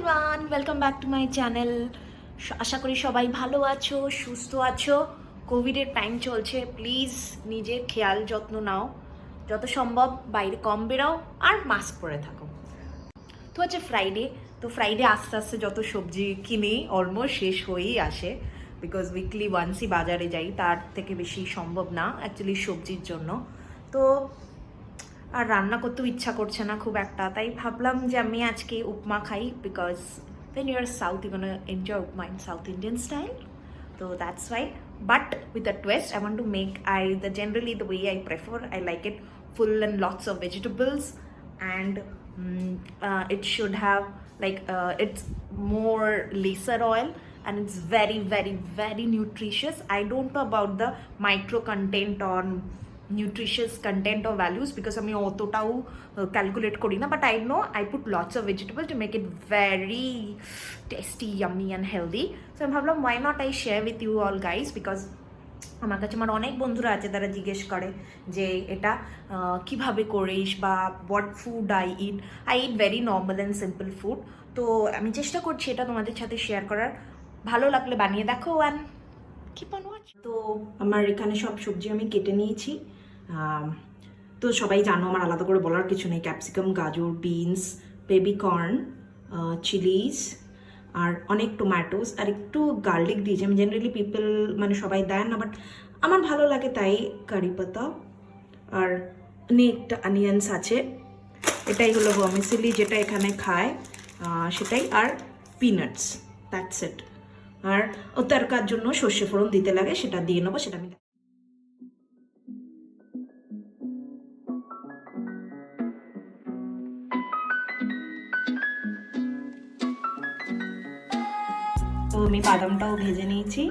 Everyone, welcome back to my channel. আশা করি সবাই ভালো আছো, সুস্থ আছো। কোভিডের টাইম চলছে, প্লিজ নিজের খেয়াল যত্ন নাও, যত সম্ভব বাইরে কম বেরাও আর মাস্ক পরে থাকো। তো হচ্ছে ফ্রাইডে, তো ফ্রাইডে আস্তে আস্তে যত সবজি কিনি অলমোস্ট শেষ হয়েই আসে, বিকজ উইকলি ওয়ান্সই বাজারে যাই, তার থেকে বেশি সম্ভব না অ্যাকচুয়ালি সবজির জন্য। তো আর রান্না করতেও ইচ্ছা করছে না খুব একটা, তাই ভাবলাম যে আমি আজকে উপমা খাই, because when you're south you're gonna enjoy upma in South Indian style, so that's why. But with a twist, I want to make generally the way I prefer, I like it full and lots of vegetables, and it should have it's more lesser oil, and it's very very very nutritious. I don't know about the micro content on nutritious content or values because আমি অতটাও calculate করি না, but I know I put lots of vegetable to make it very tasty, yummy and healthy. So আমি ভাবলাম why not I share with you all guys, because আমার কাছে আমার অনেক বন্ধুরা আছে তারা জিজ্ঞেস করে যে এটা কিভাবে করিস বা what food I it very normal and simple food. তো আমি চেষ্টা করছি এটা তোমাদের সাথে শেয়ার করার, ভালো লাগলে বানিয়ে দেখো অ্যান্ড কিপ অন ওয়াচ। তো আমার এখানে সব সবজি আমি কেটে নিয়েছি। তো সবাই জানো, আমার আলাদা করে বলার কিছু নেই। ক্যাপসিকাম, গাজর, বিনস, বেবি কর্ন, চিলিজ, আর অনেক টোম্যাটোস আর একটু গার্লিক দিয়েছি। আমি জেনারেলি পিপল মানে সবাই দেয় না, বাট আমার ভালো লাগে তাই কারি পাতা, আর অনেকটা অনিয়ন্স আছে। এটাই হলো ভার্মিসেলি যেটা এখানে খায় সেটাই, আর পিনাটস, দ্যাটস ইট। আর ও তরকার জন্য সর্ষে ফোড়ন দিতে লাগে, সেটা দিয়ে নেবো, সেটা আমি। তো আমি বাদামটাও ভেজে নিয়েছি।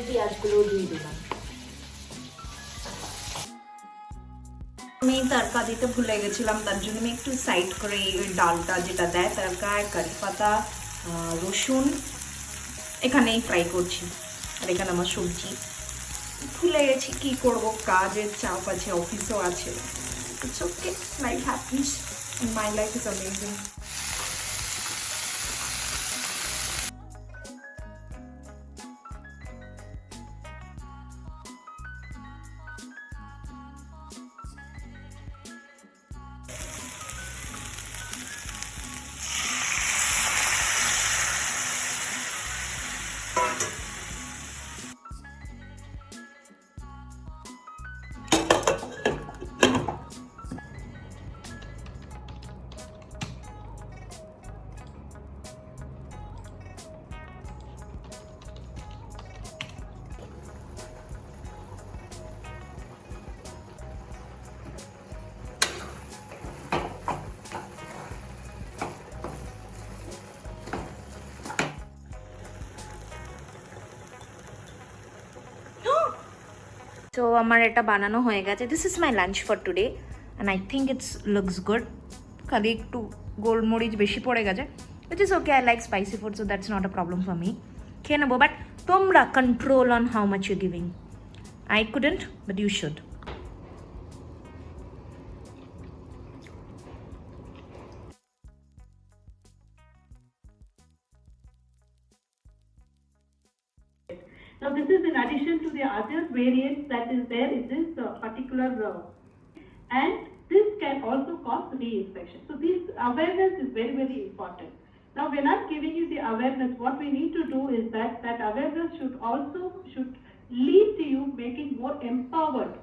পেঁয়াজগুলো দিয়ে দিলাম। আমি তড়কা দিতে ভুলে গেছিলাম, তার জন্য আমি একটু সাইড করে এই ডালটা যেটা দেয় তড়কা, কারি পাতা, রসুন এখানেই ফ্রাই করছি। আর এখানে আমার সবজি ভুলে গেছি, কি করব, কাজের চাপ আছে, অফিসও আছে। It's okay, life happens, my life is amazing. তো আমার এটা বানানো হয়ে গেছে। This is my lunch for today and I think it's looks good. খালি একটু গোলমরিচ বেশি পড়ে গেছে, which is okay, I like spicy food, so that's not a problem for me. খেয়ে নেবো, বাট তোমরা control on how much you giving. I couldn't, but you should. Now this is in addition to the other variants that is there in this particular and this can also cause reinfection. So this awareness is very very important. Now when I'm giving you the awareness, what we need to do is that awareness should lead to you making more empowered.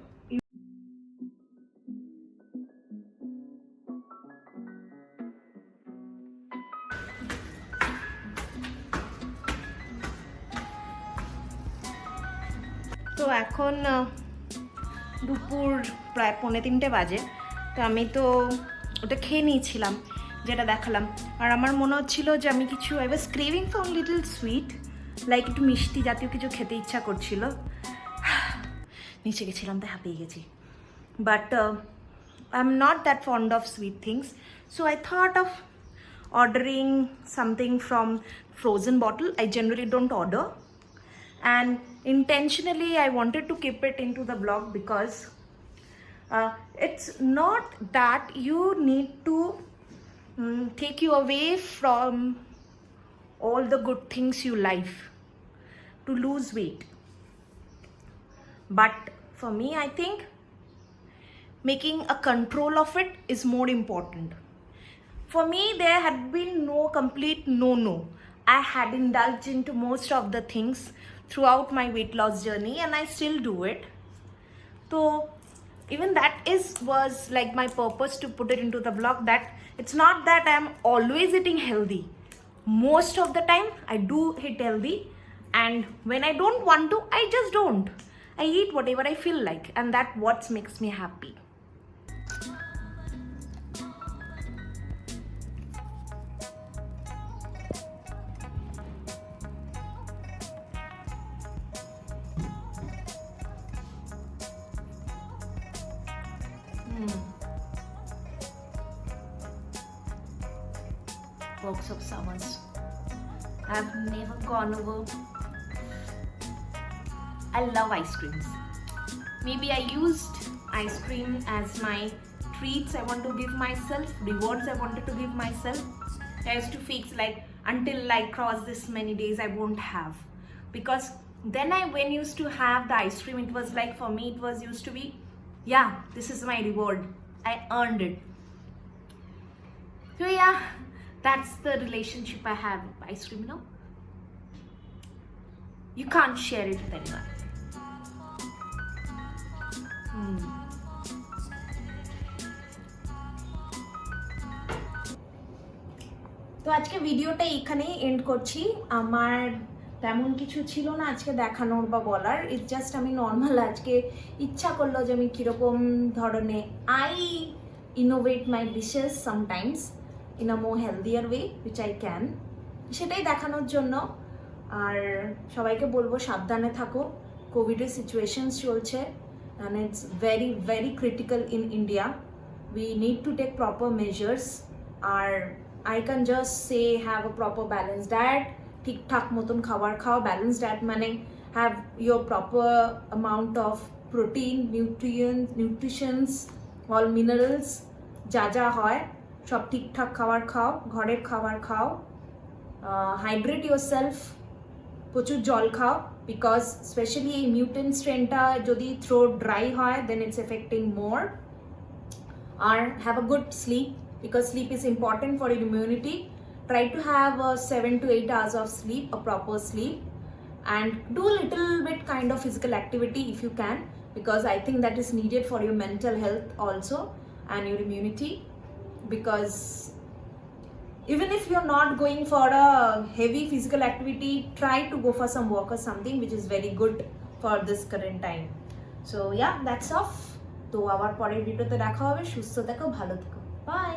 তো এখন দুপুর প্রায় 2:45 বাজে। তো আমি তো ওটা খেয়ে নিয়েছিলাম যেটা দেখালাম, আর আমার মনে হচ্ছিল যে আমি কিছু, I was craving for little sweet, like একটু মিষ্টি জাতীয় কিছু খেতে ইচ্ছা করছিল। নিচে গেছিলাম তো হাঁপিয়ে গেছি, but I am not that fond of sweet things, so I thought of ordering something from frozen bottle. I generally don't order, and intentionally I wanted to keep it into the blog because it's not that you need to take you away from all the good things you like to lose weight. But for me, I think making a control of it is more important. For me, there had been no complete no. I had indulged into most of the things throughout my weight loss journey, and I still do it. So even that was like my purpose to put it into the blog, that it's not that I'm always eating healthy. Most of the time I do eat healthy, and when I don't want to, I just don't. I eat whatever I feel like, and that what makes me happy. Box of summers. I've never gone over. I love ice creams. Maybe I used ice cream as my treats I want to give myself, rewards I wanted to give myself. I used to fix like until I cross this many days I won't have, because then when used to have the ice cream, it was like, for me it was used to be, yeah, this is my reward, I earned it. So yeah, that's the relationship I have with ice cream, You can't share it with anyone. তো আজকে ভিডিওটা এখানেই and করছি। আমার তেমন কিছু ছিল না আজকে দেখানোর বা বলার, ইটস জাস্ট আমি নর্মাল আজকে ইচ্ছা করলো যে আমি কীরকম ধরনের I innovate my dishes sometimes in a more healthier way which I can, সেটাই দেখানোর জন্য। আর সবাইকে বলবো সাবধানে থাকো, কোভিডের সিচুয়েশনস চলছে and it's very very critical in India. We need to take proper measures. Or I can just say have a proper balanced diet, ঠিক-ঠাক মতন খাবার খাও। Balanced diet মানে have your proper amount of protein, nutritions, all minerals, যা হয় সব ঠিকঠাক খাবার খাও, ঘরের খাবার খাও। Hydrate yourself, প্রচুর জল খাও, because especially এই mutant strain-টা যদি throat dry হয় then it's affecting more. Or have a good sleep, because sleep is important for your immunity. Try to have 7 to 8 hours of sleep, a proper sleep, and do a little bit kind of physical activity if you can, because I think that is needed for your mental health also and your immunity. Because even if you're not going for a heavy physical activity, try to go for some walk or something, which is very good for this current time. So yeah, that's off. তো আবার পরের ভিডিওতে দেখা হবে। সুস্থ থেকো, ভালো থেকো, বাই।